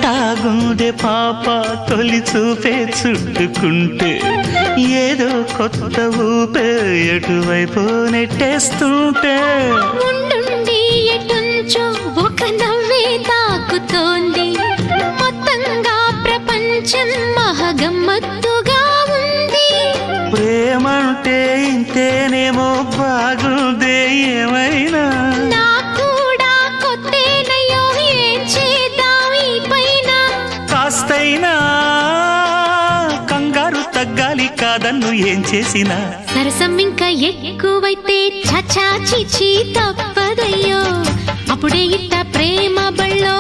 ఎట్టాగుండే పాప తొలి చూపే చుట్టుకుంటే ఏదో కొత్త ఊపే ఎటువైపు నెట్టేస్తుంటే ఉండుండి ఎటుంచో ఒక నవ్వే తాకుతోంది మొత్తంగా ప్రపంచం మహగమ్మత్తుగా ఉంది ప్రేమంటే ఇంతేనేమో బాగుందే ఏమైనా నాకూడా కొత్తేనయ్యో ఏం చేద్దాం ఈ పైన కాస్తైనా కంగారు తగ్గాలి కాదన్ను ఏం చేసినా సరసం ఇంకా ఎక్కువైతే చచా చిచి తప్పదయ్యో అప్పుడే ఇట్ట ప్రేమ బళ్ళో